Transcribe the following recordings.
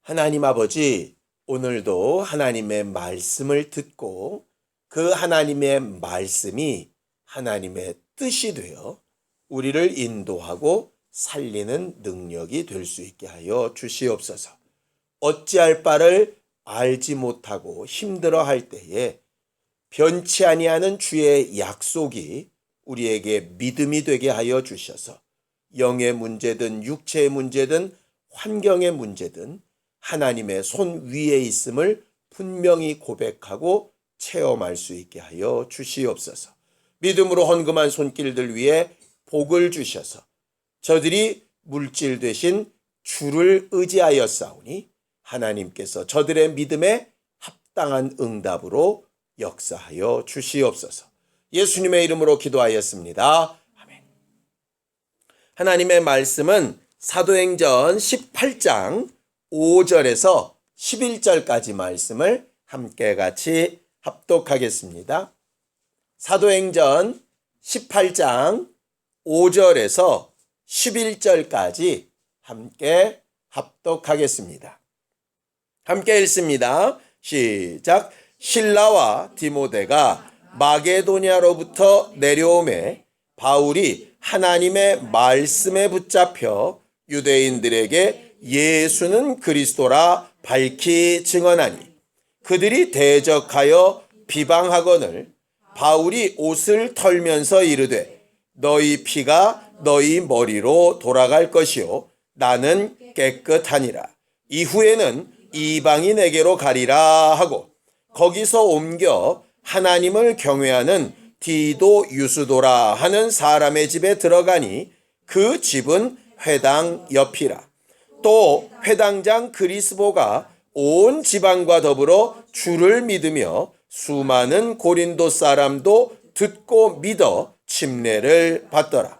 하나님 아버지, 오늘도 하나님의 말씀을 듣고 그 하나님의 말씀이 하나님의 뜻이 되어 우리를 인도하고 살리는 능력이 될 수 있게 하여 주시옵소서. 어찌할 바를 알지 못하고 힘들어할 때에 변치 아니하는 주의 약속이 우리에게 믿음이 되게 하여 주셔서 영의 문제든 육체의 문제든 환경의 문제든 하나님의 손 위에 있음을 분명히 고백하고 체험할 수 있게 하여 주시옵소서. 믿음으로 헌금한 손길들 위에 복을 주셔서 저들이 물질 되신 주를 의지하여 싸우니 하나님께서 저들의 믿음에 합당한 응답으로 역사하여 주시옵소서. 예수님의 이름으로 기도하였습니다. 아멘. 하나님의 말씀은 사도행전 18장 5절에서 11절까지 말씀을 함께 같이 합독하겠습니다. 사도행전 18장 5절에서 11절까지 함께 합독하겠습니다. 함께 읽습니다. 시작. 실라와 디모데가 마게도냐로부터 내려오매 바울이 하나님의 말씀에 붙잡혀 유대인들에게 예수는 그리스도라 밝히 증언하니 그들이 대적하여 비방하거늘 바울이 옷을 털면서 이르되 너희 피가 너희 머리로 돌아갈 것이요 나는 깨끗하니라. 이후에는 이방이 내게로 가리라 하고 거기서 옮겨 하나님을 경외하는 디도 유스도라 하는 사람의 집에 들어가니 그 집은 회당 옆이라. 또 회당장 그리스보가 온 지방과 더불어 주를 믿으며 수많은 고린도 사람도 듣고 믿어 침례를 받더라.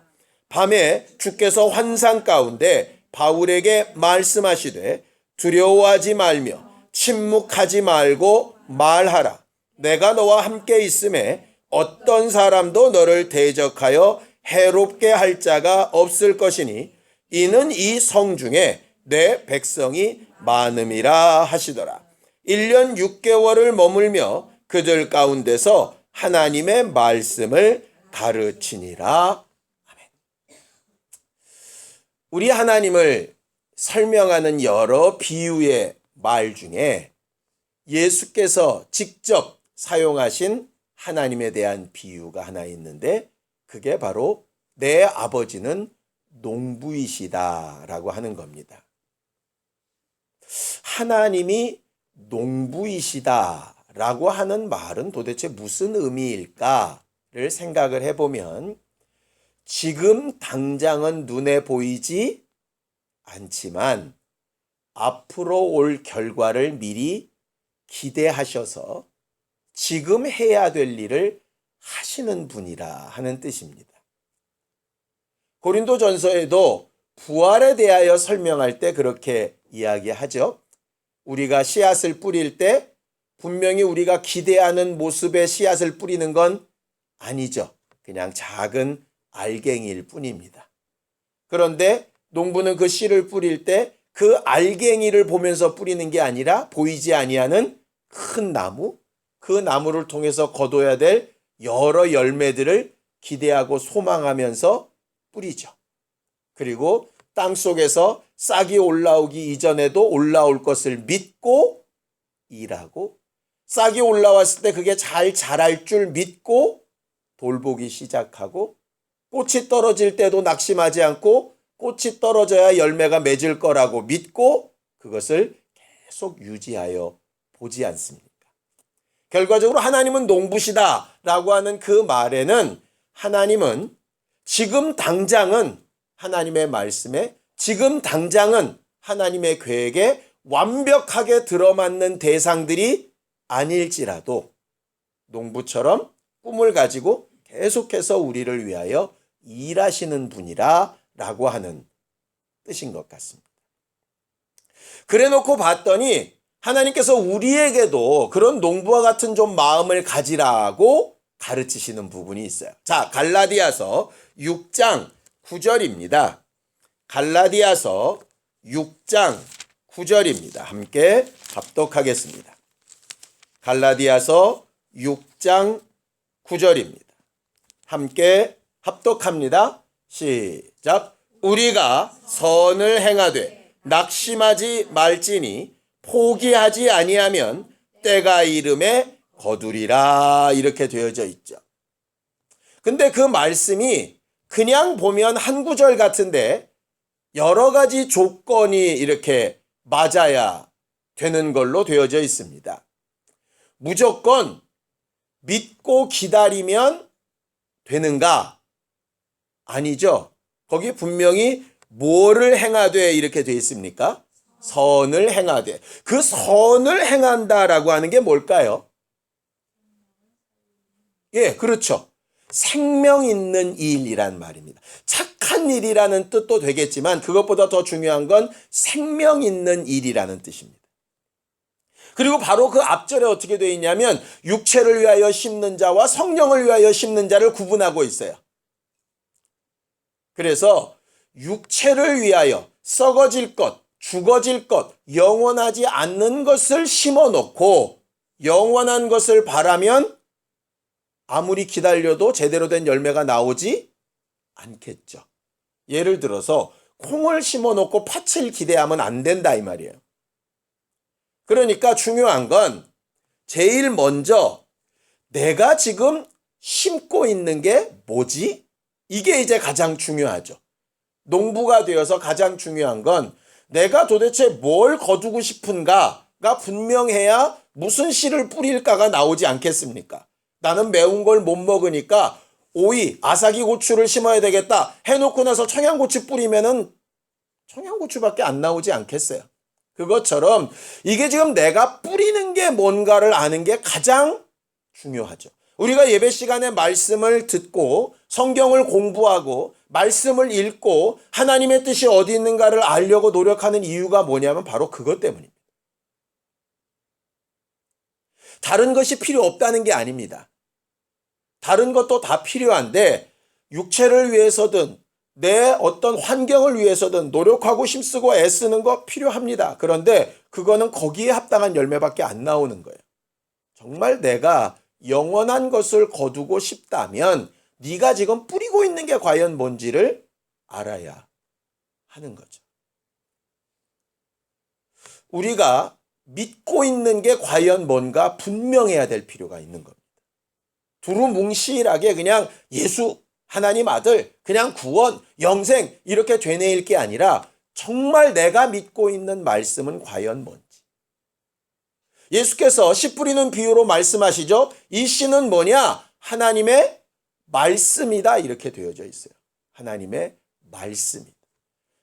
밤에 주께서 환상 가운데 바울에게 말씀하시되 두려워하지 말며 침묵하지 말고 말하라. 내가 너와 함께 있음에 어떤 사람도 너를 대적하여 해롭게 할 자가 없을 것이니 이는 이 성중에 내 백성이 많음이라 하시더라. 1년 6개월을 머물며 그들 가운데서 하나님의 말씀을 가르치니라. 아멘. 우리 하나님을 설명하는 여러 비유의 말 중에 예수께서 직접 사용하신 하나님에 대한 비유가 하나 있는데 그게 바로 내 아버지는 농부이시다라고 하는 겁니다. 하나님이 농부이시다라고 하는 말은 도대체 무슨 의미일까를 생각을 해보면 지금 당장은 눈에 보이지 않지만 앞으로 올 결과를 미리 기대하셔서 지금 해야 될 일을 하시는 분이라 하는 뜻입니다. 고린도전서에도 부활에 대하여 설명할 때 그렇게 이야기하죠. 우리가 씨앗을 뿌릴 때 분명히 우리가 기대하는 모습의 씨앗을 뿌리는 건 아니죠. 그냥 작은 알갱이일 뿐입니다. 그런데 농부는 그 씨를 뿌릴 때 그 알갱이를 보면서 뿌리는 게 아니라 보이지 아니하는 큰 나무, 그 나무를 통해서 거둬야 될 여러 열매들을 기대하고 소망하면서 뿌리죠. 그리고 땅속에서 싹이 올라오기 이전에도 올라올 것을 믿고 일하고 싹이 올라왔을 때 그게 잘 자랄 줄 믿고 돌보기 시작하고 꽃이 떨어질 때도 낙심하지 않고 꽃이 떨어져야 열매가 맺을 거라고 믿고 그것을 계속 유지하여 보지 않습니까? 결과적으로 하나님은 농부시다라고 하는 그 말에는 하나님은 지금 당장은 하나님의 말씀에 지금 당장은 하나님의 계획에 완벽하게 들어맞는 대상들이 아닐지라도 농부처럼 꿈을 가지고 계속해서 우리를 위하여 일하시는 분이라 라고 하는 뜻인 것 같습니다. 그래 놓고 봤더니 하나님께서 우리에게도 그런 농부와 같은 좀 마음을 가지라고 가르치시는 부분이 있어요. 자, 갈라디아서 6장 9절입니다. 갈라디아서 6장 9절입니다. 함께 합독하겠습니다. 갈라디아서 6장 9절입니다. 함께 합독합니다. 시작. 우리가 선을 행하되 낙심하지 말지니 포기하지 아니하면 때가 이름에 거두리라. 이렇게 되어져 있죠. 근데 그 말씀이 그냥 보면 한 구절 같은데 여러 가지 조건이 이렇게 맞아야 되는 걸로 되어져 있습니다. 무조건 믿고 기다리면 되는가? 아니죠. 거기 분명히 뭐를 행하되 이렇게 되어 있습니까? 선을 행하되. 그 선을 행한다라고 하는 게 뭘까요? 예, 그렇죠. 생명 있는 일이란 말입니다. 착한 일이라는 뜻도 되겠지만 그것보다 더 중요한 건 생명 있는 일이라는 뜻입니다. 그리고 바로 그 앞절에 어떻게 되어 있냐면 육체를 위하여 심는 자와 성령을 위하여 심는 자를 구분하고 있어요. 그래서 육체를 위하여 썩어질 것, 죽어질 것, 영원하지 않는 것을 심어놓고 영원한 것을 바라면 아무리 기다려도 제대로 된 열매가 나오지 않겠죠. 예를 들어서 콩을 심어놓고 팥을 기대하면 안 된다 이 말이에요. 그러니까 중요한 건 제일 먼저 내가 지금 심고 있는 게 뭐지? 이게 이제 가장 중요하죠. 농부가 되어서 가장 중요한 건 내가 도대체 뭘 거두고 싶은가가 분명해야 무슨 씨를 뿌릴까가 나오지 않겠습니까? 나는 매운 걸 못 먹으니까 오이, 아삭이 고추를 심어야 되겠다 해놓고 나서 청양고추 뿌리면은 청양고추밖에 안 나오지 않겠어요? 그것처럼 이게 지금 내가 뿌리는 게 뭔가를 아는 게 가장 중요하죠. 우리가 예배 시간에 말씀을 듣고 성경을 공부하고 말씀을 읽고 하나님의 뜻이 어디 있는가를 알려고 노력하는 이유가 뭐냐면 바로 그것 때문입니다. 다른 것이 필요 없다는 게 아닙니다. 다른 것도 다 필요한데 육체를 위해서든 내 어떤 환경을 위해서든 노력하고 힘쓰고 애쓰는 거 필요합니다. 그런데 그거는 거기에 합당한 열매밖에 안 나오는 거예요. 정말 내가 영원한 것을 거두고 싶다면 네가 지금 뿌리고 있는 게 과연 뭔지를 알아야 하는 거죠. 우리가 믿고 있는 게 과연 뭔가 분명해야 될 필요가 있는 겁니다. 두루뭉실하게 그냥 예수, 하나님 아들, 그냥 구원, 영생 이렇게 되뇌일 게 아니라 정말 내가 믿고 있는 말씀은 과연 뭔지. 예수께서 씨 뿌리는 비유로 말씀하시죠. 이 씨는 뭐냐? 하나님의 말씀이다 이렇게 되어져 있어요. 하나님의 말씀이다.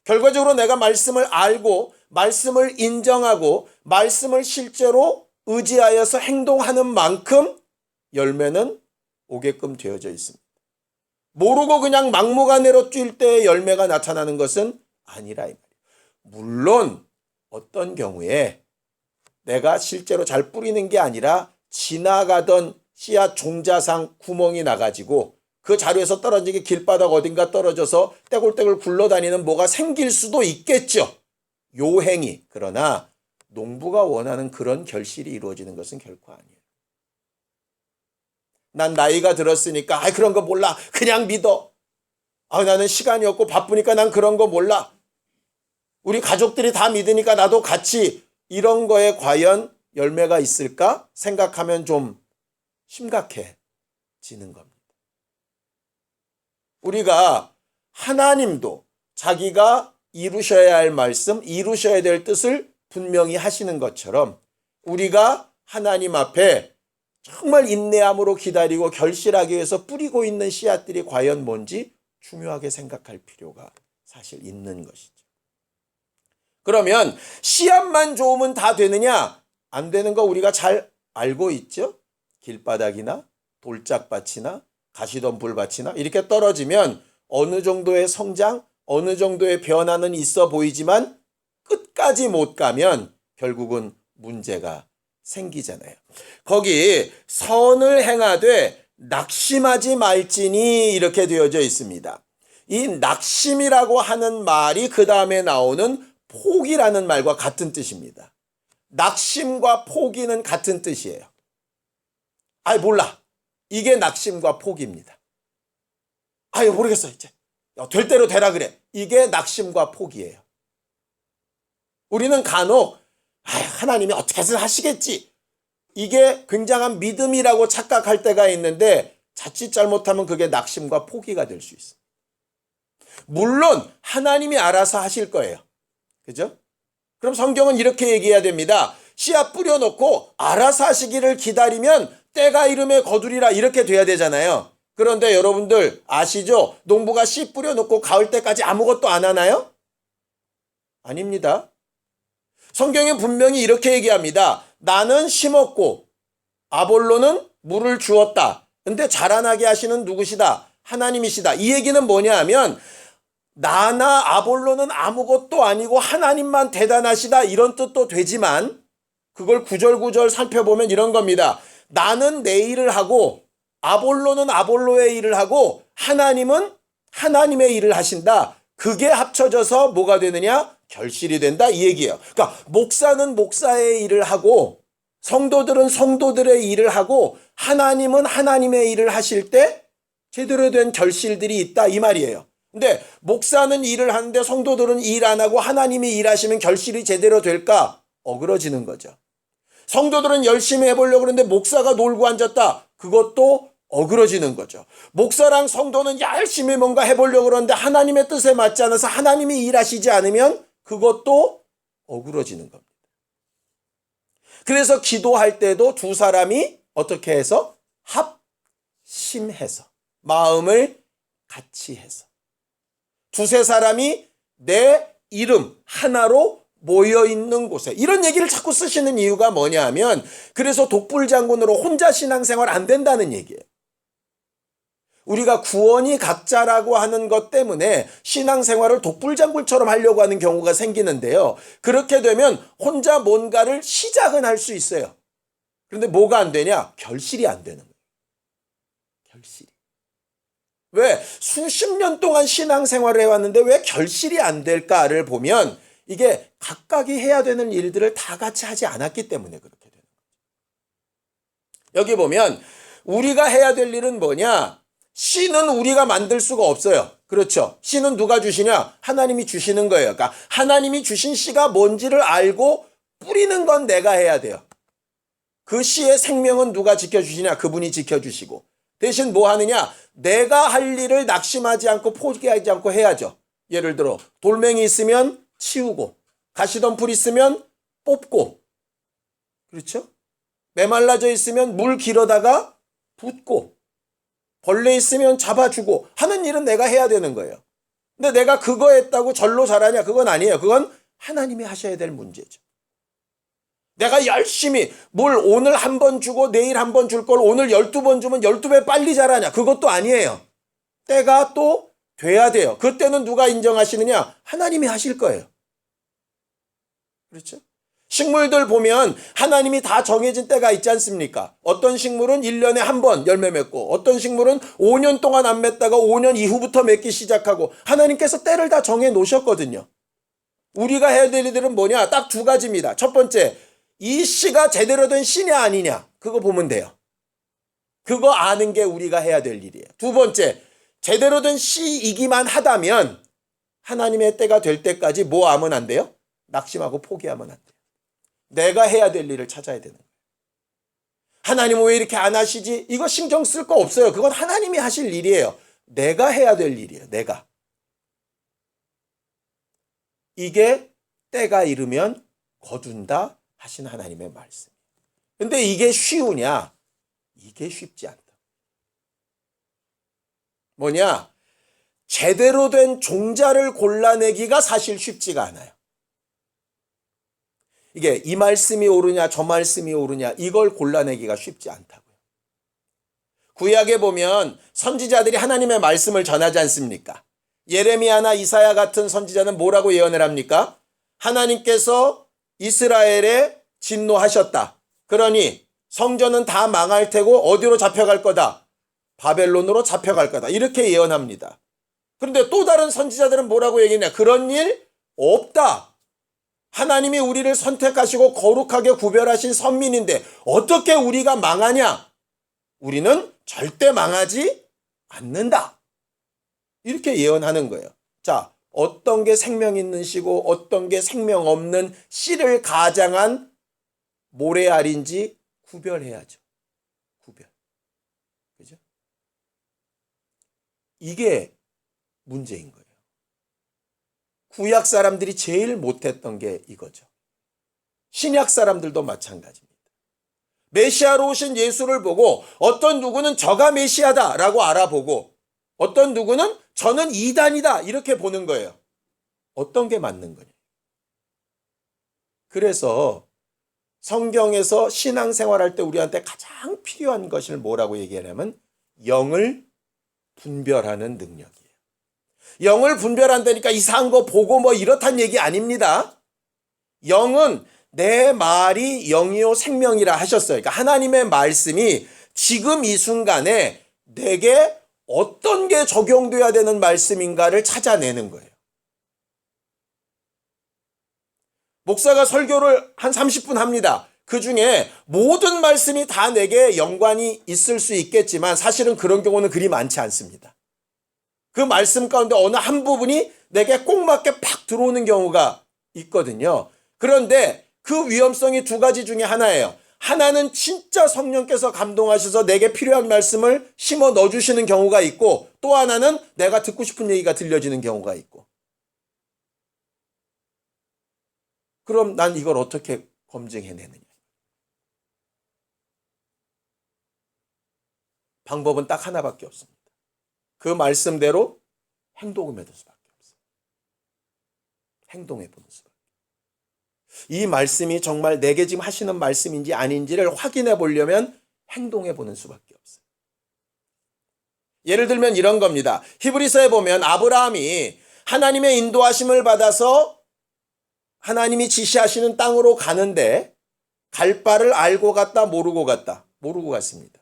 결과적으로 내가 말씀을 알고 말씀을 인정하고 말씀을 실제로 의지하여서 행동하는 만큼 열매는 오게끔 되어져 있습니다. 모르고 그냥 막무가내로 뛸 때 열매가 나타나는 것은 아니라 이 말이에요. 물론 어떤 경우에 내가 실제로 잘 뿌리는 게 아니라 지나가던 씨앗 종자상 구멍이 나가지고 그 자루에서 떨어지게 길바닥 어딘가 떨어져서 떼굴떼굴 굴러다니는 뭐가 생길 수도 있겠죠. 요행이. 그러나 농부가 원하는 그런 결실이 이루어지는 것은 결코 아니에요. 난 나이가 들었으니까 그런 거 몰라. 그냥 믿어. 나는 시간이 없고 바쁘니까 난 그런 거 몰라. 우리 가족들이 다 믿으니까 나도 같이 이런 거에 과연 열매가 있을까 생각하면 좀 심각해지는 겁니다. 우리가 하나님도 자기가 이루셔야 할 말씀, 이루셔야 될 뜻을 분명히 하시는 것처럼 우리가 하나님 앞에 정말 인내함으로 기다리고 결실하기 위해서 뿌리고 있는 씨앗들이 과연 뭔지 중요하게 생각할 필요가 사실 있는 것이죠. 그러면 씨앗만 좋으면 다 되느냐? 안 되는 거 우리가 잘 알고 있죠? 길바닥이나 돌짝밭이나 가시덤불밭이나 이렇게 떨어지면 어느 정도의 성장, 어느 정도의 변화는 있어 보이지만 끝까지 못 가면 결국은 문제가 생기잖아요. 거기 선을 행하되 낙심하지 말지니 이렇게 되어져 있습니다. 이 낙심이라고 하는 말이 그 다음에 나오는 포기라는 말과 같은 뜻입니다. 낙심과 포기는 같은 뜻이에요. 아이 몰라. 이게 낙심과 포기입니다. 아유 모르겠어 이제. 될 대로 되라 그래. 이게 낙심과 포기예요. 우리는 간혹 하나님이 어떻게든 하시겠지. 이게 굉장한 믿음이라고 착각할 때가 있는데 자칫 잘못하면 그게 낙심과 포기가 될 수 있어요. 물론 하나님이 알아서 하실 거예요. 그죠? 그럼 성경은 이렇게 얘기해야 됩니다. 씨앗 뿌려놓고 알아서 하시기를 기다리면 때가 이름에 거두리라 이렇게 돼야 되잖아요. 그런데 여러분들 아시죠? 농부가 씨 뿌려놓고 가을 때까지 아무것도 안 하나요? 아닙니다. 성경이 분명히 이렇게 얘기합니다. 나는 심었고 아볼로는 물을 주었다. 근데 자라나게 하시는 누구시다? 하나님이시다. 이 얘기는 뭐냐 하면 나나 아볼로는 아무것도 아니고 하나님만 대단하시다 이런 뜻도 되지만 그걸 구절구절 살펴보면 이런 겁니다. 나는 내 일을 하고 아볼로는 아볼로의 일을 하고 하나님은 하나님의 일을 하신다. 그게 합쳐져서 뭐가 되느냐? 결실이 된다 이 얘기예요. 그러니까 목사는 목사의 일을 하고 성도들은 성도들의 일을 하고 하나님은 하나님의 일을 하실 때 제대로 된 결실들이 있다 이 말이에요. 근데 목사는 일을 하는데 성도들은 일 안 하고 하나님이 일하시면 결실이 제대로 될까? 어그러지는 거죠. 성도들은 열심히 해보려고 그러는데 목사가 놀고 앉았다. 그것도 어그러지는 거죠. 목사랑 성도는 열심히 뭔가 해보려고 그러는데 하나님의 뜻에 맞지 않아서 하나님이 일하시지 않으면 그것도 어그러지는 겁니다. 그래서 기도할 때도 두 사람이 어떻게 해서? 합심해서 마음을 같이 해서 두세 사람이 내 이름 하나로 모여있는 곳에 이런 얘기를 자꾸 쓰시는 이유가 뭐냐 하면 그래서 독불장군으로 혼자 신앙생활 안 된다는 얘기예요. 우리가 구원이 각자라고 하는 것 때문에 신앙생활을 독불장군처럼 하려고 하는 경우가 생기는데요. 그렇게 되면 혼자 뭔가를 시작은 할 수 있어요. 그런데 뭐가 안 되냐? 결실이 안 되는 거예요. 결실이. 왜? 수십 년 동안 신앙생활을 해왔는데 왜 결실이 안 될까를 보면 이게 각각이 해야 되는 일들을 다 같이 하지 않았기 때문에 그렇게 되는 거죠. 여기 보면 우리가 해야 될 일은 뭐냐? 씨는 우리가 만들 수가 없어요. 그렇죠? 씨는 누가 주시냐? 하나님이 주시는 거예요. 그러니까 하나님이 주신 씨가 뭔지를 알고 뿌리는 건 내가 해야 돼요. 그 씨의 생명은 누가 지켜주시냐? 그분이 지켜주시고 대신 뭐 하느냐? 내가 할 일을 낙심하지 않고 포기하지 않고 해야죠. 예를 들어 돌멩이 있으면 치우고 가시덤불 있으면 뽑고 그렇죠? 메말라져 있으면 물 길어다가 붓고 벌레 있으면 잡아주고 하는 일은 내가 해야 되는 거예요. 근데 내가 그거 했다고 절로 잘하냐? 그건 아니에요. 그건 하나님이 하셔야 될 문제죠. 내가 열심히 뭘 오늘 한 번 주고 내일 한 번 줄 걸 오늘 12번 주면 12배 빨리 자라냐? 그것도 아니에요. 때가 또 돼야 돼요. 그때는 누가 인정하시느냐? 하나님이 하실 거예요. 그렇죠? 식물들 보면 하나님이 다 정해진 때가 있지 않습니까? 어떤 식물은 1년에 한 번 열매 맺고 어떤 식물은 5년 동안 안 맺다가 5년 이후부터 맺기 시작하고 하나님께서 때를 다 정해 놓으셨거든요. 우리가 해야 될 일들은 뭐냐? 딱 두 가지입니다. 첫 번째, 이 씨가 제대로 된 씨냐 아니냐 그거 보면 돼요. 그거 아는 게 우리가 해야 될 일이에요. 두 번째, 제대로 된 씨이기만 하다면 하나님의 때가 될 때까지 뭐 하면 안 돼요? 낙심하고 포기하면 안 돼요. 내가 해야 될 일을 찾아야 되는 거예요. 하나님은 왜 이렇게 안 하시지? 이거 신경 쓸 거 없어요. 그건 하나님이 하실 일이에요. 내가 해야 될 일이에요. 내가. 이게 때가 이르면 거둔다 하신 하나님의 말씀. 근데 이게 쉬우냐? 이게 쉽지 않다. 뭐냐? 제대로 된 종자를 골라내기가 사실 쉽지가 않아요. 이게 이 말씀이 옳으냐 저 말씀이 옳으냐 이걸 골라내기가 쉽지 않다고요. 구약에 보면 선지자들이 하나님의 말씀을 전하지 않습니까? 예레미야나 이사야 같은 선지자는 뭐라고 예언을 합니까? 하나님께서 이스라엘에 진노하셨다. 그러니 성전은 다 망할 테고 어디로 잡혀갈 거다? 바벨론으로 잡혀갈 거다. 이렇게 예언합니다. 그런데 또 다른 선지자들은 뭐라고 얘기했냐? 그런 일 없다. 하나님이 우리를 선택하시고 거룩하게 구별하신 선민인데 어떻게 우리가 망하냐? 우리는 절대 망하지 않는다. 이렇게 예언하는 거예요. 자, 어떤 게 생명 있는 씨고 어떤 게 생명 없는 씨를 가장한 모래알인지 구별해야죠. 구별. 그죠? 이게 문제인 거예요. 구약 사람들이 제일 못했던 게 이거죠. 신약 사람들도 마찬가지입니다. 메시아로 오신 예수를 보고 어떤 누구는 저가 메시아다라고 알아보고 어떤 누구는 저는 이단이다 이렇게 보는 거예요. 어떤 게 맞는 거냐. 그래서 성경에서 신앙생활할 때 우리한테 가장 필요한 것을 뭐라고 얘기하냐면 영을 분별하는 능력이에요. 영을 분별한다니까 이상한 거 보고 뭐 이렇단 얘기 아닙니다. 영은 내 말이 영이요 생명이라 하셨어요. 그러니까 하나님의 말씀이 지금 이 순간에 내게 어떤 게 적용돼야 되는 말씀인가를 찾아내는 거예요. 목사가 설교를 한 30분 합니다. 그 중에 모든 말씀이 다 내게 연관이 있을 수 있겠지만 사실은 그런 경우는 그리 많지 않습니다. 그 말씀 가운데 어느 한 부분이 내게 꼭 맞게 팍 들어오는 경우가 있거든요. 그런데 그 위험성이 두 가지 중에 하나예요. 하나는 진짜 성령께서 감동하셔서 내게 필요한 말씀을 심어 넣어주시는 경우가 있고 또 하나는 내가 듣고 싶은 얘기가 들려지는 경우가 있고. 그럼 난 이걸 어떻게 검증해내느냐. 방법은 딱 하나밖에 없습니다. 그 말씀대로 행동해보는 수밖에 없어요. 행동해보는 수밖에. 이 말씀이 정말 내게 지금 하시는 말씀인지 아닌지를 확인해 보려면 행동해 보는 수밖에 없어요. 예를 들면 이런 겁니다. 히브리서에 보면 아브라함이 하나님의 인도하심을 받아서 하나님이 지시하시는 땅으로 가는데 갈 바를 알고 갔다 모르고 갔다. 모르고 갔습니다.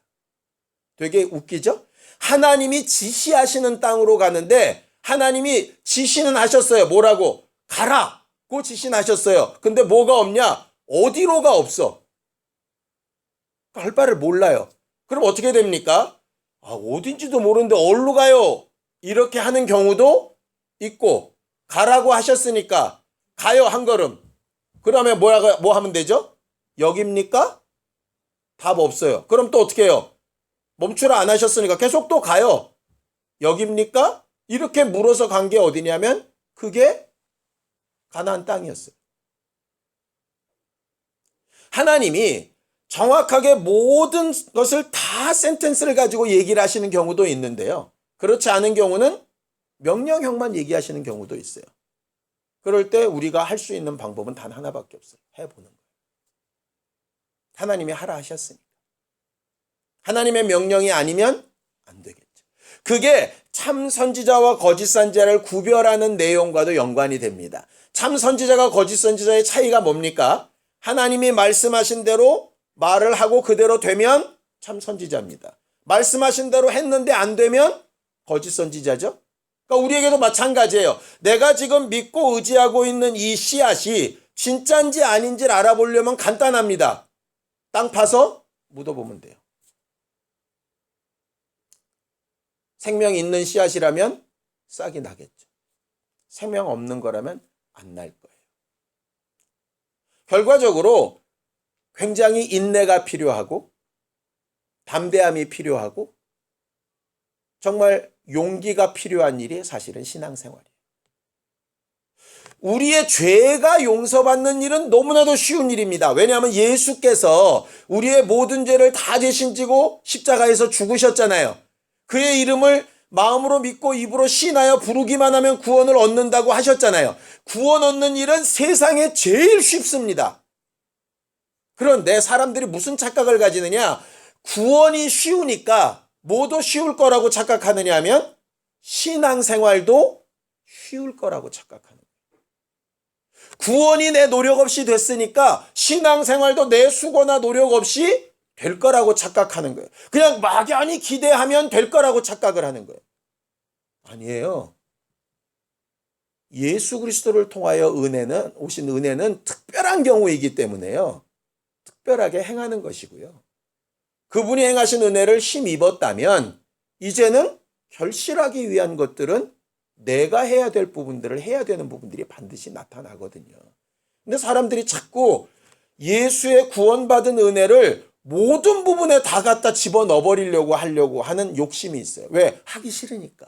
되게 웃기죠? 하나님이 지시하시는 땅으로 가는데 하나님이 지시는 하셨어요. 뭐라고? 가라! 고 지시하셨어요. 근데 뭐가 없냐? 어디로가 없어. 갈 바를 몰라요. 그럼 어떻게 됩니까? 어딘지도 모르는데 어디로 가요? 이렇게 하는 경우도 있고 가라고 하셨으니까 가요 한 걸음. 그러면 뭐 하면 되죠? 여깁니까? 답 없어요. 그럼 또 어떻게 해요? 멈추라 안 하셨으니까 계속 또 가요. 여깁니까? 이렇게 물어서 간 게 어디냐면 그게 가나안 땅이었어요. 하나님이 정확하게 모든 것을 다 센텐스를 가지고 얘기를 하시는 경우도 있는데요. 그렇지 않은 경우는 명령형만 얘기하시는 경우도 있어요. 그럴 때 우리가 할 수 있는 방법은 단 하나밖에 없어요. 해보는 거예요. 하나님이 하라 하셨으니까. 하나님의 명령이 아니면 안 되겠죠. 그게 참 선지자와 거짓 선지자를 구별하는 내용과도 연관이 됩니다. 참 선지자가 거짓 선지자의 차이가 뭡니까? 하나님이 말씀하신 대로 말을 하고 그대로 되면 참 선지자입니다. 말씀하신 대로 했는데 안 되면 거짓 선지자죠. 그러니까 우리에게도 마찬가지예요. 내가 지금 믿고 의지하고 있는 이 씨앗이 진짜인지 아닌지를 알아보려면 간단합니다. 땅 파서 묻어보면 돼요. 생명 있는 씨앗이라면 싹이 나겠죠. 생명 없는 거라면 안 날 거예요. 결과적으로 굉장히 인내가 필요하고 담대함이 필요하고 정말 용기가 필요한 일이 사실은 신앙생활이에요. 우리의 죄가 용서받는 일은 너무나도 쉬운 일입니다. 왜냐하면 예수께서 우리의 모든 죄를 다 대신 지고 십자가에서 죽으셨잖아요. 그의 이름을 마음으로 믿고 입으로 신하여 부르기만 하면 구원을 얻는다고 하셨잖아요. 구원 얻는 일은 세상에 제일 쉽습니다. 그런데 사람들이 무슨 착각을 가지느냐? 구원이 쉬우니까 뭐도 쉬울 거라고 착각하느냐 하면 신앙생활도 쉬울 거라고 착각하는 거예요. 구원이 내 노력 없이 됐으니까 신앙생활도 내 수고나 노력 없이 될 거라고 착각하는 거예요. 그냥 막연히 기대하면 될 거라고 착각을 하는 거예요. 아니에요. 예수 그리스도를 통하여 오신 은혜는 특별한 경우이기 때문에요. 특별하게 행하는 것이고요. 그분이 행하신 은혜를 힘입었다면 이제는 결실하기 위한 것들은 내가 해야 될 부분들을 해야 되는 부분들이 반드시 나타나거든요. 근데 사람들이 자꾸 예수의 구원받은 은혜를 모든 부분에 다 갖다 집어넣어버리려고 하려고 하는 욕심이 있어요. 왜? 하기 싫으니까.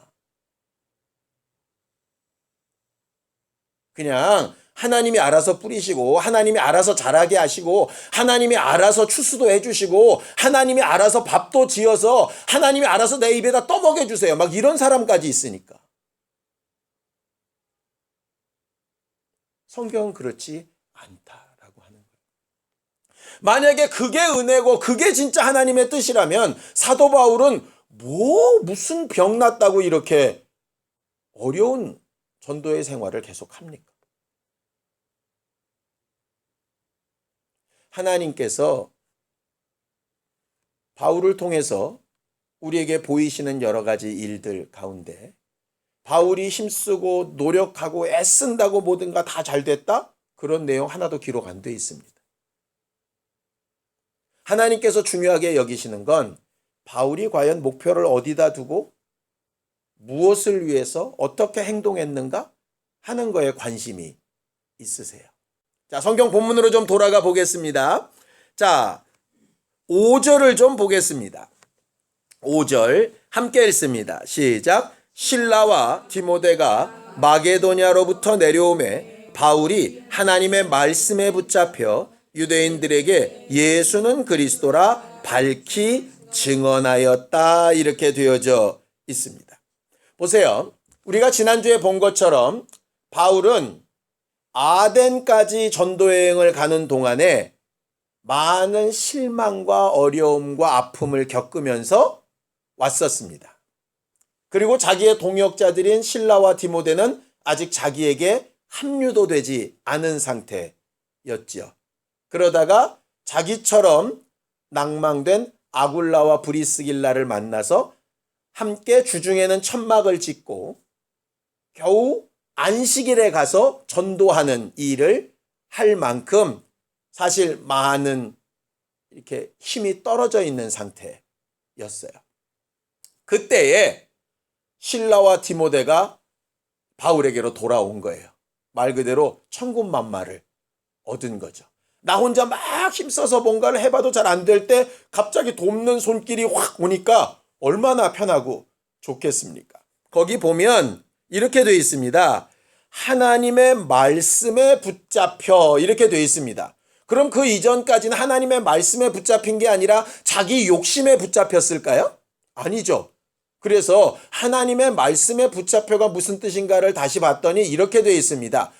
그냥 하나님이 알아서 뿌리시고 하나님이 알아서 자라게 하시고 하나님이 알아서 추수도 해주시고 하나님이 알아서 밥도 지어서 하나님이 알아서 내 입에다 떠먹여주세요. 막 이런 사람까지 있으니까. 성경은 그렇지 않다라고 하는 거예요. 만약에 그게 은혜고 그게 진짜 하나님의 뜻이라면 사도 바울은 무슨 병 났다고 이렇게 어려운 전도의 생활을 계속합니까? 하나님께서 바울을 통해서 우리에게 보이시는 여러 가지 일들 가운데 바울이 힘쓰고 노력하고 애쓴다고 뭐든가 다 잘 됐다? 그런 내용 하나도 기록 안 돼 있습니다. 하나님께서 중요하게 여기시는 건 바울이 과연 목표를 어디다 두고 무엇을 위해서 어떻게 행동했는가 하는 거에 관심이 있으세요. 자, 성경 본문으로 좀 돌아가 보겠습니다. 자, 5절을 좀 보겠습니다. 5절 함께 읽습니다. 시작. 실라와 디모데가 마게도냐로부터 내려오매 바울이 하나님의 말씀에 붙잡혀 유대인들에게 예수는 그리스도라 밝히 증언하였다. 이렇게 되어져 있습니다. 보세요. 우리가 지난주에 본 것처럼 바울은 아덴까지 전도여행을 가는 동안에 많은 실망과 어려움과 아픔을 겪으면서 왔었습니다. 그리고 자기의 동역자들인 실라와 디모데는 아직 자기에게 합류도 되지 않은 상태였지요. 그러다가 자기처럼 낭망된 아굴라와 브리스길라를 만나서 함께 주중에는 천막을 짓고 겨우 안식일에 가서 전도하는 일을 할 만큼 사실 많은 이렇게 힘이 떨어져 있는 상태였어요. 그때에 실라와 디모데가 바울에게로 돌아온 거예요. 말 그대로 천군만마를 얻은 거죠. 나 혼자 막 힘써서 뭔가를 해봐도 잘 안 될 때 갑자기 돕는 손길이 확 오니까 얼마나 편하고 좋겠습니까? 거기 보면 이렇게 되어 있습니다. 하나님의 말씀에 붙잡혀 이렇게 되어 있습니다. 그럼 그 이전까지는 하나님의 말씀에 붙잡힌 게 아니라 자기 욕심에 붙잡혔을까요? 아니죠. 그래서 하나님의 말씀에 붙잡혀가 무슨 뜻인가를 다시 봤더니 이렇게 되어 있습니다.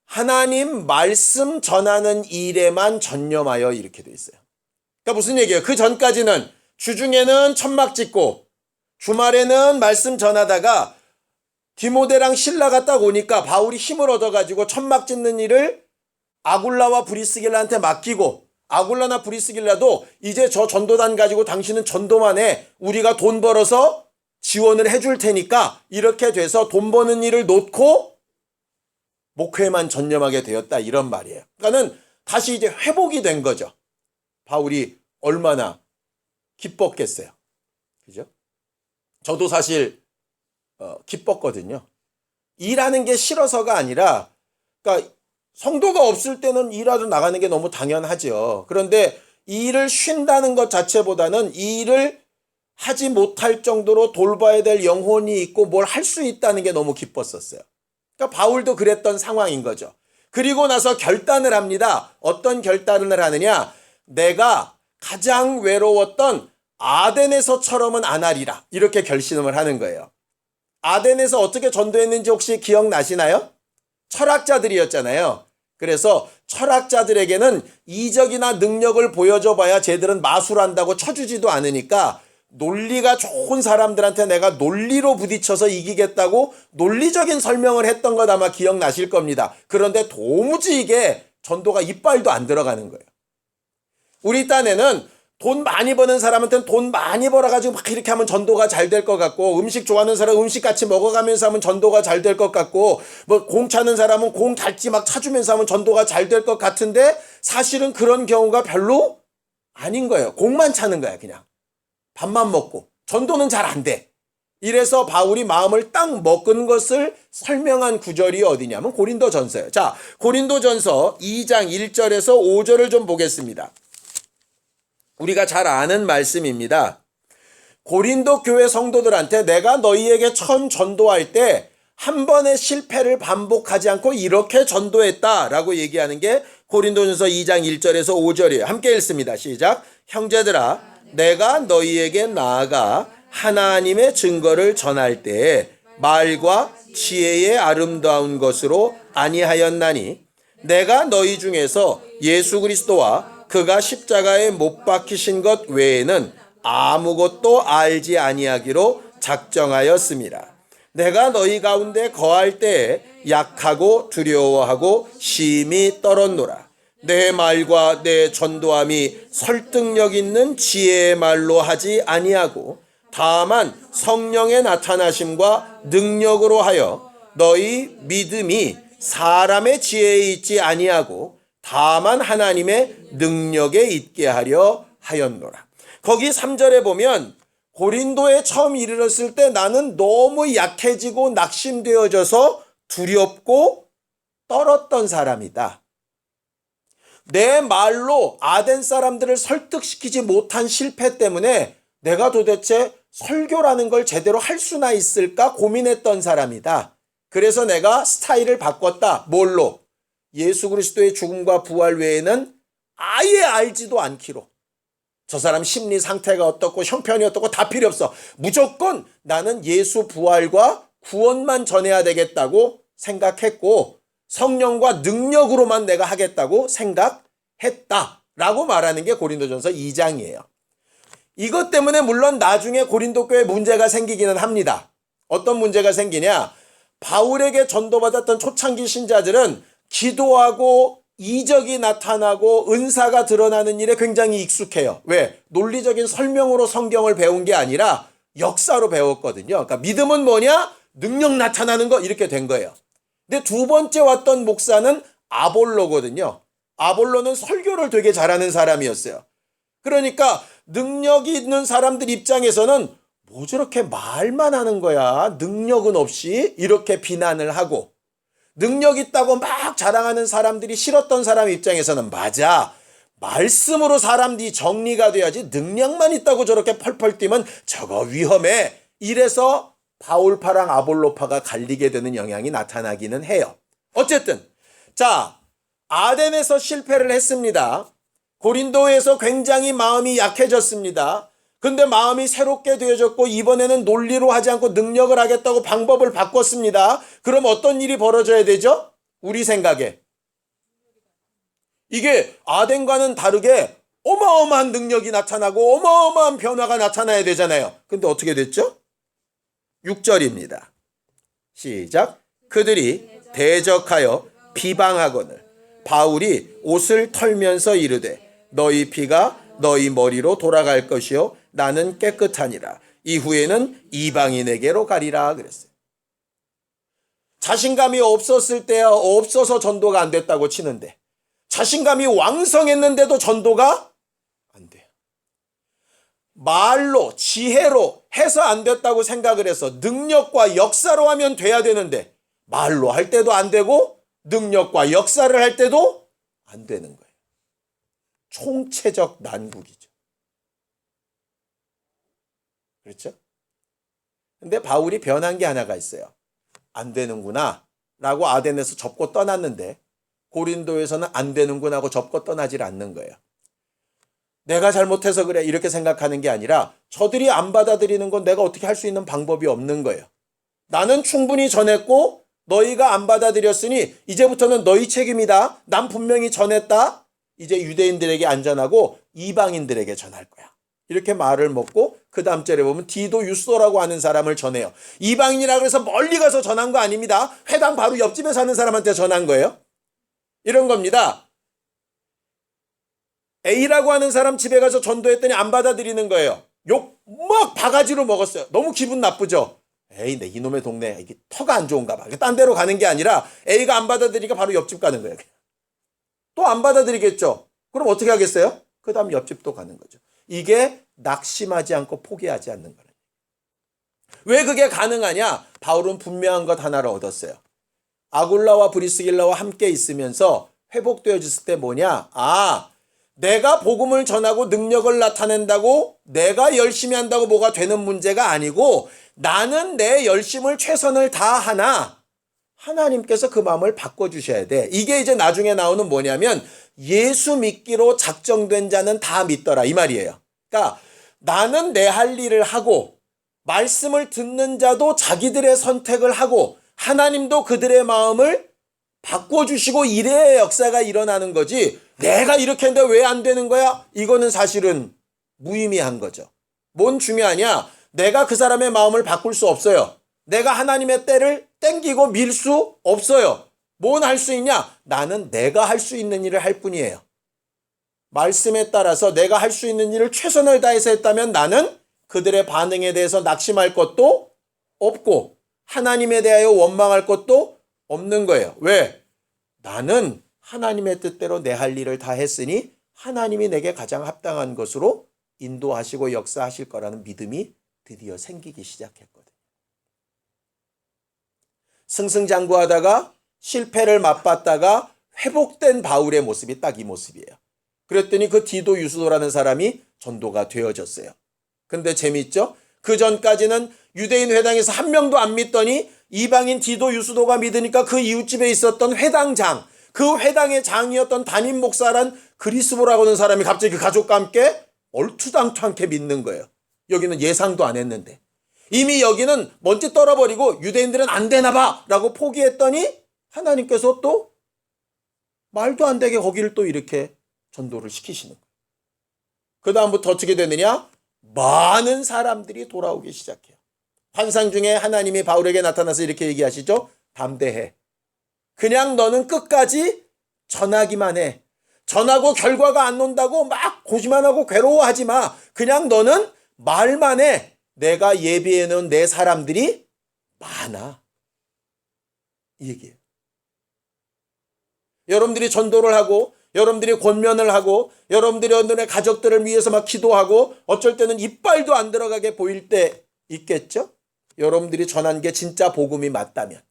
하나님 말씀 전하는 일에만 전념하여 이렇게 되어 있어요. 그러니까 무슨 얘기예요? 그 전까지는 주중에는 천막 짓고 주말에는 말씀 전하다가 디모데랑 실라가 딱 오니까 바울이 힘을 얻어가지고 천막 짓는 일을 아굴라와 브리스길라한테 맡기고 아굴라나 브리스길라도 이제 저 전도단 가지고 당신은 전도만 해. 우리가 돈 벌어서 지원을 해줄 테니까 이렇게 돼서 돈 버는 일을 놓고 목회에만 전념하게 되었다 이런 말이에요. 그러니까는 다시 이제 회복이 된 거죠. 바울이 얼마나 기뻤겠어요. 그죠? 저도 사실 기뻤거든요. 일하는 게 싫어서가 아니라 그러니까 성도가 없을 때는 일하러 나가는 게 너무 당연하죠. 그런데 일을 쉰다는 것 자체보다는 이 일을 하지 못할 정도로 돌봐야 될 영혼이 있고 뭘 할 수 있다는 게 너무 기뻤었어요. 그러니까 바울도 그랬던 상황인 거죠. 그리고 나서 결단을 합니다. 어떤 결단을 하느냐? 내가 가장 외로웠던 아덴에서처럼은 안 하리라. 이렇게 결심을 하는 거예요. 아덴에서 어떻게 전도했는지 혹시 기억나시나요? 철학자들이었잖아요. 그래서 철학자들에게는 이적이나 능력을 보여줘봐야 쟤들은 마술한다고 쳐주지도 않으니까 논리가 좋은 사람들한테 내가 논리로 부딪혀서 이기겠다고 논리적인 설명을 했던 것 아마 기억나실 겁니다. 그런데 도무지 이게 전도가 이빨도 안 들어가는 거예요. 우리 딴에는 돈 많이 버는 사람한테는 돈 많이 벌어가지고 막 이렇게 하면 전도가 잘 될 것 같고, 음식 좋아하는 사람 음식 같이 먹어가면서 하면 전도가 잘 될 것 같고, 뭐 공 차는 사람은 공 달지 막 차주면서 하면 전도가 잘 될 것 같은데, 사실은 그런 경우가 별로 아닌 거예요. 공만 차는 거야. 그냥 밥만 먹고 전도는 잘 안 돼. 이래서 바울이 마음을 딱 먹은 것을 설명한 구절이 어디냐면 고린도전서예요. 자, 고린도전서 2장 1절에서 5절을 좀 보겠습니다. 우리가 잘 아는 말씀입니다. 고린도 교회 성도들한테 내가 너희에게 처음 전도할 때 한 번의 실패를 반복하지 않고 이렇게 전도했다라고 얘기하는 게 고린도전서 2장 1절에서 5절이에요. 함께 읽습니다. 시작. 형제들아, 내가 너희에게 나아가 하나님의 증거를 전할 때에 말과 지혜의 아름다운 것으로 아니하였나니 내가 너희 중에서 예수 그리스도와 그가 십자가에 못 박히신 것 외에는 아무것도 알지 아니하기로 작정하였습니다. 내가 너희 가운데 거할 때에 약하고 두려워하고 심히 떨었노라. 내 말과 내 전도함이 설득력 있는 지혜의 말로 하지 아니하고 다만 성령의 나타나심과 능력으로 하여 너희 믿음이 사람의 지혜에 있지 아니하고 다만 하나님의 능력에 있게 하려 하였노라. 거기 3절에 보면 고린도에 처음 이르렀을 때 나는 너무 약해지고 낙심되어져서 두렵고 떨었던 사람이다. 내 말로 아덴 사람들을 설득시키지 못한 실패 때문에 내가 도대체 설교라는 걸 제대로 할 수나 있을까 고민했던 사람이다. 그래서 내가 스타일을 바꿨다. 뭘로? 예수 그리스도의 죽음과 부활 외에는 아예 알지도 않기로. 저 사람 심리 상태가 어떻고 형편이 어떻고 다 필요 없어. 무조건 나는 예수 부활과 구원만 전해야 되겠다고 생각했고 성령과 능력으로만 내가 하겠다고 생각했다라고 말하는 게 고린도전서 2장이에요. 이것 때문에 물론 나중에 고린도 교회에 문제가 생기기는 합니다. 어떤 문제가 생기냐? 바울에게 전도받았던 초창기 신자들은 기도하고 이적이 나타나고 은사가 드러나는 일에 굉장히 익숙해요. 왜? 논리적인 설명으로 성경을 배운 게 아니라 역사로 배웠거든요. 그러니까 믿음은 뭐냐? 능력 나타나는 거 이렇게 된 거예요. 근데 두 번째 왔던 목사는 아볼로거든요. 아볼로는 설교를 되게 잘하는 사람이었어요. 그러니까 능력이 있는 사람들 입장에서는 뭐 저렇게 말만 하는 거야. 능력은 없이 이렇게 비난을 하고 능력 있다고 막 자랑하는 사람들이 싫었던 사람 입장에서는 맞아. 말씀으로 사람들이 정리가 돼야지 능력만 있다고 저렇게 펄펄 뛰면 저거 위험해. 이래서 바울파랑 아볼로파가 갈리게 되는 영향이 나타나기는 해요. 어쨌든 자, 아덴에서 실패를 했습니다. 고린도에서 굉장히 마음이 약해졌습니다. 근데 마음이 새롭게 되어졌고 이번에는 논리로 하지 않고 능력을 하겠다고 방법을 바꿨습니다. 그럼 어떤 일이 벌어져야 되죠? 우리 생각에. 이게 아덴과는 다르게 어마어마한 능력이 나타나고 어마어마한 변화가 나타나야 되잖아요. 근데 어떻게 됐죠? 6절입니다. 시작. 그들이 대적하여 비방하거늘 바울이 옷을 털면서 이르되 너희 피가 너희 머리로 돌아갈 것이요 나는 깨끗하니라. 이후에는 이방인에게로 가리라 그랬어요. 자신감이 없었을 때야 없어서 전도가 안 됐다고 치는데 자신감이 왕성했는데도 전도가 안 돼요. 말로 지혜로 해서 안 됐다고 생각을 해서 능력과 역사로 하면 돼야 되는데 말로 할 때도 안 되고 능력과 역사를 할 때도 안 되는 거예요. 총체적 난국이죠. 그렇죠? 근데 바울이 변한 게 하나가 있어요. 안 되는구나 라고 아덴에서 접고 떠났는데 고린도에서는 안 되는구나 하고 접고 떠나질 않는 거예요. 내가 잘못해서 그래 이렇게 생각하는 게 아니라 저들이 안 받아들이는 건 내가 어떻게 할 수 있는 방법이 없는 거예요. 나는 충분히 전했고 너희가 안 받아들였으니 이제부터는 너희 책임이다. 난 분명히 전했다. 이제 유대인들에게 안 전하고 이방인들에게 전할 거야. 이렇게 말을 먹고 그 다음 절에 보면 디도 유소라고 하는 사람을 전해요. 이방인이라고 해서 멀리 가서 전한 거 아닙니다. 회당 바로 옆집에 사는 사람한테 전한 거예요. 이런 겁니다. A라고 하는 사람 집에 가서 전도했더니 안 받아들이는 거예요. 욕 막 바가지로 먹었어요. 너무 기분 나쁘죠. 에이, 내 이놈의 동네 이게 터가 안 좋은가 봐. 딴 데로 가는 게 아니라 A가 안 받아들이니까 바로 옆집 가는 거예요. 또 안 받아들이겠죠. 그럼 어떻게 하겠어요? 그 다음 옆집도 가는 거죠. 이게 낙심하지 않고 포기하지 않는 거예요. 왜 그게 가능하냐? 바울은 분명한 것 하나를 얻었어요. 아굴라와 브리스길라와 함께 있으면서 회복되어졌을 때 뭐냐? 내가 복음을 전하고 능력을 나타낸다고 내가 열심히 한다고 뭐가 되는 문제가 아니고 나는 내 열심을 최선을 다하나 하나님께서 그 마음을 바꿔주셔야 돼. 이게 이제 나중에 나오는 뭐냐면 예수 믿기로 작정된 자는 다 믿더라 이 말이에요. 그러니까 나는 내 할 일을 하고 말씀을 듣는 자도 자기들의 선택을 하고 하나님도 그들의 마음을 바꿔주시고 이래야 역사가 일어나는 거지 내가 이렇게 했는데 왜 안 되는 거야? 이거는 사실은 무의미한 거죠. 뭔 중요하냐? 내가 그 사람의 마음을 바꿀 수 없어요. 내가 하나님의 때를 땡기고 밀 수 없어요. 뭔 할 수 있냐? 나는 내가 할 수 있는 일을 할 뿐이에요. 말씀에 따라서 내가 할 수 있는 일을 최선을 다해서 했다면 나는 그들의 반응에 대해서 낙심할 것도 없고 하나님에 대하여 원망할 것도 없는 거예요. 왜? 나는 하나님의 뜻대로 내 할 일을 다 했으니 하나님이 내게 가장 합당한 것으로 인도하시고 역사하실 거라는 믿음이 드디어 생기기 시작했거든요. 승승장구하다가 실패를 맛봤다가 회복된 바울의 모습이 딱 이 모습이에요. 그랬더니 그 디도 유스도라는 사람이 전도가 되어졌어요. 근데 재밌죠? 그 전까지는 유대인 회당에서 한 명도 안 믿더니 이방인 디도 유스도가 믿으니까 그 이웃집에 있었던 회당장, 그 회당의 장이었던 담임 목사란 그리스보라고 하는 사람이 갑자기 그 가족과 함께 얼투당투하게 믿는 거예요. 여기는 예상도 안 했는데. 이미 여기는 먼지 떨어버리고 유대인들은 안 되나 봐 라고 포기했더니 하나님께서 또 말도 안 되게 거기를 또 이렇게 전도를 시키시는 거예요. 그 다음부터 어떻게 되느냐? 많은 사람들이 돌아오기 시작해요. 환상 중에 하나님이 바울에게 나타나서 이렇게 얘기하시죠. 담대해. 그냥 너는 끝까지 전하기만 해. 전하고 결과가 안 논다고 막 고심만 하고 괴로워하지 마. 그냥 너는 말만 해. 내가 예비해 놓은 내 사람들이 많아. 이 얘기예요. 여러분들이 전도를 하고 여러분들이 권면을 하고 여러분들이 여러분들의 가족들을 위해서 막 기도하고 어쩔 때는 이빨도 안 들어가게 보일 때 있겠죠? 여러분들이 전한 게 진짜 복음이 맞다면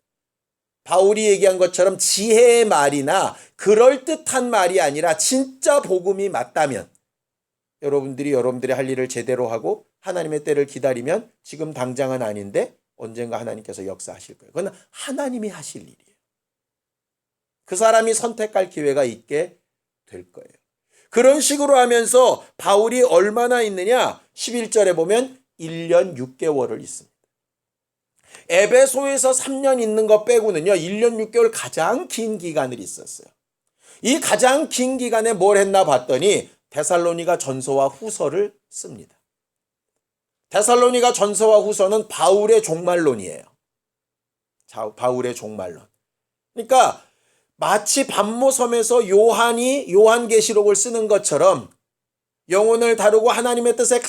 바울이 얘기한 것처럼 지혜의 말이나 그럴듯한 말이 아니라 진짜 복음이 맞다면 여러분들이 여러분들의 할 일을 제대로 하고 하나님의 때를 기다리면 지금 당장은 아닌데 언젠가 하나님께서 역사하실 거예요. 그건 하나님이 하실 일이에요. 그 사람이 선택할 기회가 있게 될 거예요. 그런 식으로 하면서 바울이 얼마나 있느냐? 11절에 보면 1년 6개월을 있습니다. 에베소에서 3년 있는 것 빼고는요. 1년 6개월 가장 긴 기간을 있었어요. 이 가장 긴 기간에 뭘 했나 봤더니 데살로니가 전서와 후서를 씁니다. 데살로니가 전서와 후서는 바울의 종말론이에요. 바울의 종말론. 그러니까 마치 반모섬에서 요한이 요한계시록을 쓰는 것처럼 영혼을 다루고 하나님의 뜻에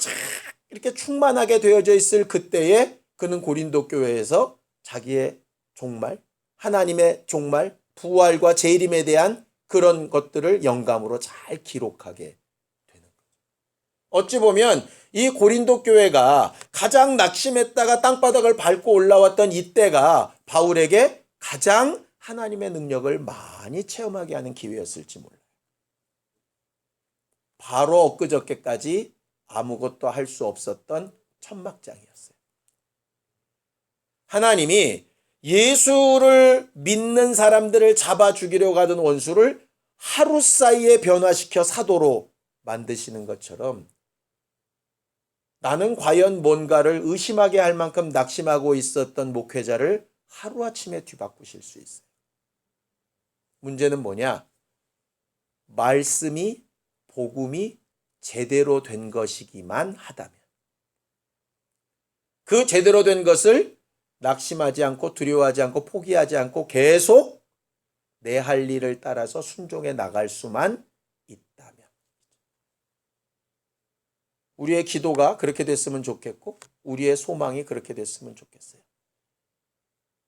이렇게 충만하게 되어져 있을 그때에 그는 고린도 교회에서 자기의 종말, 하나님의 종말, 부활과 재림에 대한 그런 것들을 영감으로 잘 기록하게 되는 거죠. 어찌 보면 이 고린도 교회가 가장 낙심했다가 땅바닥을 밟고 올라왔던 이때가 바울에게 가장 하나님의 능력을 많이 체험하게 하는 기회였을지 몰라요. 바로 엊그저께까지 아무것도 할 수 없었던 천막장이었어요. 하나님이 예수를 믿는 사람들을 잡아 죽이려고 하던 원수를 하루 사이에 변화시켜 사도로 만드시는 것처럼 나는 과연 뭔가를 의심하게 할 만큼 낙심하고 있었던 목회자를 하루아침에 뒤바꾸실 수 있어요. 문제는 뭐냐? 말씀이, 복음이 제대로 된 것이기만 하다면 그 제대로 된 것을 낙심하지 않고 두려워하지 않고 포기하지 않고 계속 내 할 일을 따라서 순종해 나갈 수만 있다면 우리의 기도가 그렇게 됐으면 좋겠고 우리의 소망이 그렇게 됐으면 좋겠어요.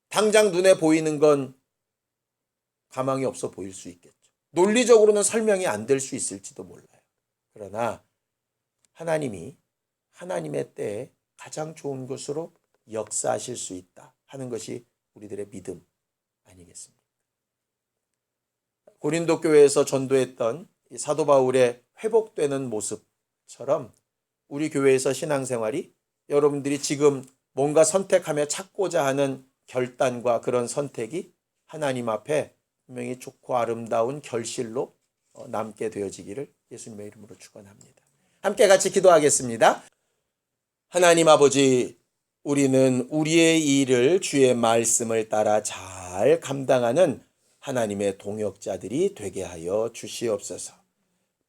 당장 눈에 보이는 건 가망이 없어 보일 수 있겠죠. 논리적으로는 설명이 안 될 수 있을지도 몰라요. 그러나 하나님이 하나님의 때에 가장 좋은 것으로 역사하실 수 있다 하는 것이 우리들의 믿음 아니겠습니까? 고린도 교회에서 전도했던 사도 바울의 회복되는 모습처럼 우리 교회에서 신앙생활이 여러분들이 지금 뭔가 선택하며 찾고자 하는 결단과 그런 선택이 하나님 앞에 분명히 좋고 아름다운 결실로 남게 되어지기를 예수님의 이름으로 축원합니다. 함께 같이 기도하겠습니다. 하나님 아버지, 우리는 우리의 일을 주의 말씀을 따라 잘 감당하는 하나님의 동역자들이 되게 하여 주시옵소서.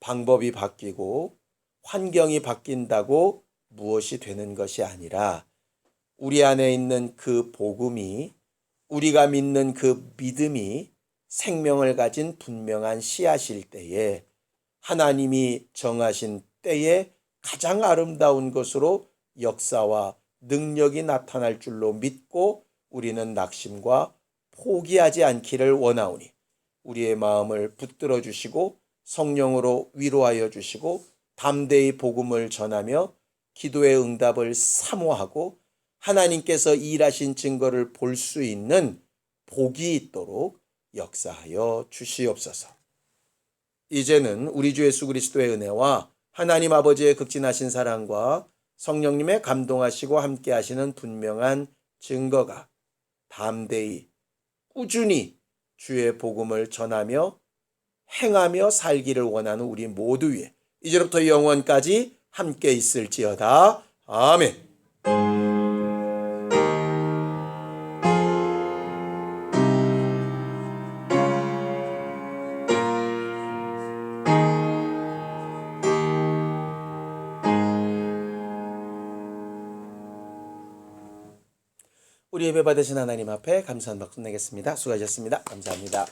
방법이 바뀌고 환경이 바뀐다고 무엇이 되는 것이 아니라 우리 안에 있는 그 복음이, 우리가 믿는 그 믿음이 생명을 가진 분명한 씨앗일 때에 하나님이 정하신 때에 가장 아름다운 것으로 역사와 능력이 나타날 줄로 믿고 우리는 낙심과 포기하지 않기를 원하오니 우리의 마음을 붙들어 주시고 성령으로 위로하여 주시고 담대히 복음을 전하며 기도의 응답을 사모하고 하나님께서 일하신 증거를 볼 수 있는 복이 있도록 역사하여 주시옵소서. 이제는 우리 주 예수 그리스도의 은혜와 하나님 아버지의 극진하신 사랑과 성령님의 감동하시고 함께 하시는 분명한 증거가 담대히 꾸준히 주의 복음을 전하며 행하며 살기를 원하는 우리 모두 위에 이제부터 영원까지 함께 있을지어다. 아멘. 우리 예배 받으신 하나님 앞에 감사한 박수 내겠습니다. 수고하셨습니다. 감사합니다.